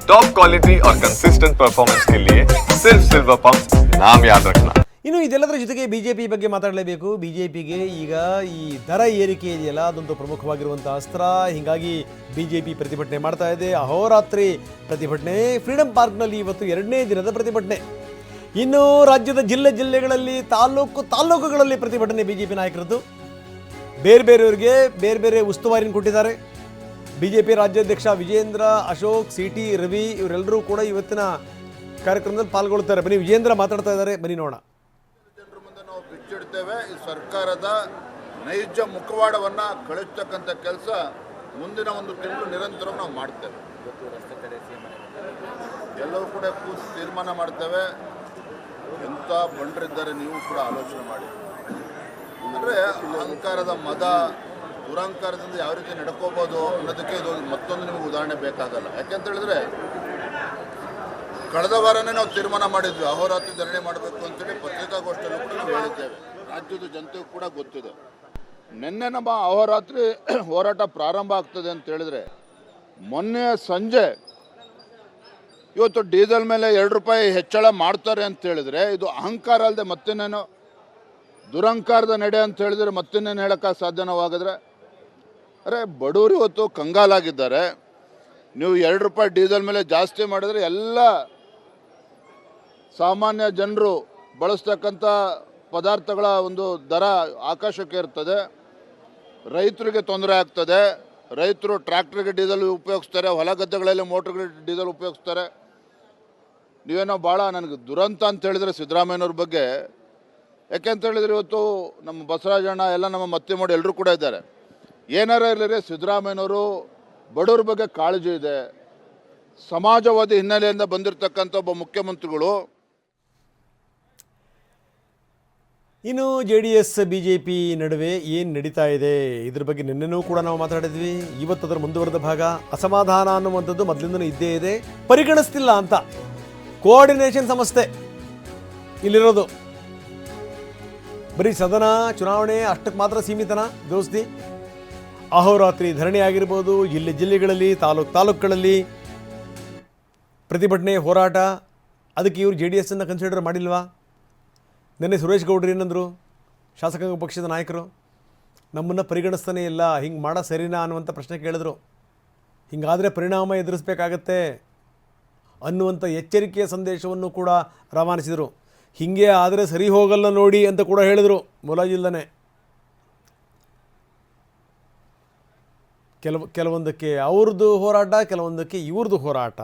Top quality और consistent performance के लिए सिर्फ सिल्वर पंप नाम याद रखना। ಇನ್ನು ಇದೆಲ್ಲದರ ಜೊತೆಗೆ ಬಿಜೆಪಿ ಬಗ್ಗೆ ಮಾತಾಡಲೇಬೇಕು. ಬಿಜೆಪಿಗೆ ಈಗ ಈ ದರ ಏರಿಕೆ ಇದೆಯಲ್ಲ ಅದೊಂದು ಪ್ರಮುಖವಾಗಿರುವಂಥ ಅಸ್ತ್ರ. ಹೀಗಾಗಿ ಬಿಜೆಪಿ ಪ್ರತಿಭಟನೆ ಮಾಡ್ತಾ ಇದೆ. ಅಹೋರಾತ್ರಿ ಪ್ರತಿಭಟನೆ. ಫ್ರೀಡಂ ಪಾರ್ಕ್ನಲ್ಲಿ ಇವತ್ತು 2ನೇ ದಿನದ ಪ್ರತಿಭಟನೆ. ಇನ್ನು ರಾಜ್ಯದ ಜಿಲ್ಲೆಗಳಲ್ಲಿ ತಾಲೂಕುಗಳಲ್ಲಿ ಪ್ರತಿಭಟನೆ ಬಿಜೆಪಿ ನಾಯಕರದ್ದು. ಬೇರೆಯವರಿಗೆ ಬೇರೆ ಉಸ್ತುವಾರಿನ ಕೊಟ್ಟಿದ್ದಾರೆ. ಬಿಜೆಪಿ ರಾಜ್ಯಾಧ್ಯಕ್ಷ ವಿಜೇಂದ್ರ, ಅಶೋಕ್, ಸಿಟಿ ರವಿ ಇವರೆಲ್ಲರೂ ಕೂಡ ಇವತ್ತಿನ ಕಾರ್ಯಕ್ರಮದಲ್ಲಿ ಪಾಲ್ಗೊಳ್ತಾರೆ. ಬನ್ನಿ ವಿಜೇಂದ್ರ ಮಾತಾಡ್ತಾ ಇದ್ದಾರೆ, ಬನ್ನಿ ನೋಡೋಣ. ಜನರ ಮುಂದೆ ನಾವು ಬಿಚ್ಚಿಡ್ತೇವೆ. ಈ ಸರ್ಕಾರದ ನೈಜ ಮುಖವಾಡವನ್ನ ಕಳಿಸ್ತಕ್ಕಂಥ ಕೆಲಸ ಮುಂದಿನ ಒಂದು ತಿಂಗಳು ನಿರಂತರವಾಗಿ ನಾವು ಮಾಡ್ತೇವೆ. ಎಲ್ಲರೂ ಕೂಡ ಕೂತು ತೀರ್ಮಾನ ಮಾಡ್ತೇವೆ. ಎಂಥ ಬಂಡರಿದ್ದಾರೆ ನೀವು ಕೂಡ ಆಲೋಚನೆ ಮಾಡಿ. ಅಂದರೆ ಅಹಂಕಾರದ ಮದ, ದುರಹಂಕಾರದಿಂದ ಯಾವ ರೀತಿ ನಡ್ಕೋಬೋದು ಅನ್ನೋದಕ್ಕೆ ಇದು ಮತ್ತೊಂದು ನಿಮಗೆ ಉದಾಹರಣೆ ಬೇಕಾಗಲ್ಲ. ಯಾಕೆಂತ ಹೇಳಿದ್ರೆ ಕಳೆದ ವಾರನೇ ನಾವು ತೀರ್ಮಾನ ಮಾಡಿದ್ವಿ ಅಹೋರಾತ್ರಿ ಧರಣಿ ಮಾಡಬೇಕು ಅಂತೇಳಿ. ಪತ್ರಿಕಾಗೋಷ್ಠಿಯಲ್ಲೂ ಕೂಡ ನಾವು ಹೇಳಿದ್ದೇವೆ. ರಾಜ್ಯದ ಜನತೆಗೂ ಕೂಡ ಗೊತ್ತಿದೆ. ನಿನ್ನೆ ನಮ್ಮ ಅಹೋರಾತ್ರಿ ಹೋರಾಟ ಪ್ರಾರಂಭ ಆಗ್ತದೆ ಅಂತ ಹೇಳಿದ್ರೆ ಮೊನ್ನೆ ಸಂಜೆ ಇವತ್ತು ಡೀಸೆಲ್ ಮೇಲೆ 2 ರೂಪಾಯಿ ಹೆಚ್ಚಳ ಮಾಡ್ತಾರೆ ಅಂತ ಹೇಳಿದ್ರೆ ಇದು ಅಹಂಕಾರ ಅಲ್ಲದೆ ಮತ್ತೇನೇನೋ ದುರಹಂಕಾರದ ನಡೆ ಅಂತ ಹೇಳಿದ್ರೆ ಮತ್ತೇನೇನು ಹೇಳೋಕ್ಕೆ ಸಾಧ್ಯನವಾಗಿದ್ರೆ. ಅರೆ ಬಡವರು ಇವತ್ತು ಕಂಗಾಲಾಗಿದ್ದಾರೆ. ನೀವು 2 ರೂಪಾಯಿ ಡೀಸೆಲ್ ಮೇಲೆ ಜಾಸ್ತಿ ಮಾಡಿದ್ರೆ ಎಲ್ಲ ಸಾಮಾನ್ಯ ಜನರು ಬಳಸ್ತಕ್ಕಂಥ ಪದಾರ್ಥಗಳ ಒಂದು ದರ ಆಕಾಶಕ್ಕೆ ಇರ್ತದೆ. ರೈತರಿಗೆ ತೊಂದರೆ ಆಗ್ತದೆ. ರೈತರು ಟ್ರ್ಯಾಕ್ಟರ್ಗೆ ಡೀಸೆಲ್ ಉಪಯೋಗಿಸ್ತಾರೆ, ಹೊಲ ಗದ್ದೆಗಳಲ್ಲಿ ಮೋಟ್ರಿಗೆ ಡೀಸೆಲ್ ಉಪಯೋಗಿಸ್ತಾರೆ. ನೀವೇನೋ ಭಾಳ ನನಗೆ ದುರಂತ ಅಂತ ಹೇಳಿದ್ರೆ ಸಿದ್ದರಾಮಯ್ಯನವ್ರ ಬಗ್ಗೆ. ಯಾಕೆಂತ ಹೇಳಿದ್ರೆ ಇವತ್ತು ನಮ್ಮ ಬಸವರಾಜಣ್ಣ ಎಲ್ಲ ನಮ್ಮ ಮತ್ತೆ ಮಾಡಿ ಎಲ್ಲರೂ ಕೂಡ ಇದ್ದಾರೆ. ಏನಾರ ಇರಲಿ ಸಿದ್ದರಾಮಯ್ಯನವರು ಬಡವ್ರ ಬಗ್ಗೆ ಕಾಳಜಿ ಇದೆ. ಸಮಾಜವಾದಿ ಹಿನ್ನೆಲೆಯಿಂದ ಬಂದಿರತಕ್ಕಂಥ ಒಬ್ಬ ಮುಖ್ಯಮಂತ್ರಿಗಳು. ಇನ್ನು JDS BJP ನಡುವೆ ಏನು ನಡೀತಾ ಇದೆ ಇದ್ರ ಬಗ್ಗೆ ನಿನ್ನೆನೂ ಕೂಡ ನಾವು ಮಾತಾಡಿದ್ವಿ. ಇವತ್ತು ಅದರ ಮುಂದುವರೆದ ಭಾಗ. ಅಸಮಾಧಾನ ಅನ್ನುವಂಥದ್ದು ಮೊದಲಿಂದನೂ ಇದ್ದೇ ಇದೆ. ಪರಿಗಣಿಸ್ತಿಲ್ಲ ಅಂತ ಕೋಆರ್ಡಿನೇಷನ್ ಸಮಸ್ಯೆ ಇಲ್ಲಿರೋದು. ಬರೀ ಸದನ ಚುನಾವಣೆ ಅಷ್ಟಕ್ಕೆ ಮಾತ್ರ ಸೀಮಿತನ ದೋಸ್ತಿ. ಅಹೋರಾತ್ರಿ ಧರಣಿ ಆಗಿರ್ಬೋದು, ಜಿಲ್ಲೆಗಳಲ್ಲಿ ತಾಲೂಕುಗಳಲ್ಲಿ ಪ್ರತಿಭಟನೆ ಹೋರಾಟ. ಅದಕ್ಕೆ ಇವರು JDS ಅನ್ನು ಕನ್ಸಿಡರ್ ಮಾಡಿಲ್ವಾ? ನಿನ್ನೆ ಸುರೇಶ್ ಗೌಡ್ರು ಏನಂದರು, ಶಾಸಕಾಂಗ ಪಕ್ಷದ ನಾಯಕರು ನಮ್ಮನ್ನು ಪರಿಗಣಿಸ್ತಾನೆ ಇಲ್ಲ, ಹಿಂಗೆ ಮಾಡೋ ಸರಿನಾ ಅನ್ನುವಂಥ ಪ್ರಶ್ನೆ ಕೇಳಿದ್ರು. ಹಿಂಗಾದರೆ ಪರಿಣಾಮ ಎದುರಿಸಬೇಕಾಗತ್ತೆ ಅನ್ನುವಂಥ ಎಚ್ಚರಿಕೆಯ ಸಂದೇಶವನ್ನು ಕೂಡ ರವಾನಿಸಿದರು. ಹೀಗೆ ಆದರೆ ಸರಿ ಹೋಗಲ್ಲ ನೋಡಿ ಅಂತ ಕೂಡ ಹೇಳಿದರು. ಮುಲಾಜಿಲ್ಲದೆ ಕೆಲವೊಂದಕ್ಕೆ ಅವ್ರದ್ದು ಹೋರಾಟ, ಕೆಲವೊಂದಕ್ಕೆ ಇವ್ರದ್ದು ಹೋರಾಟ.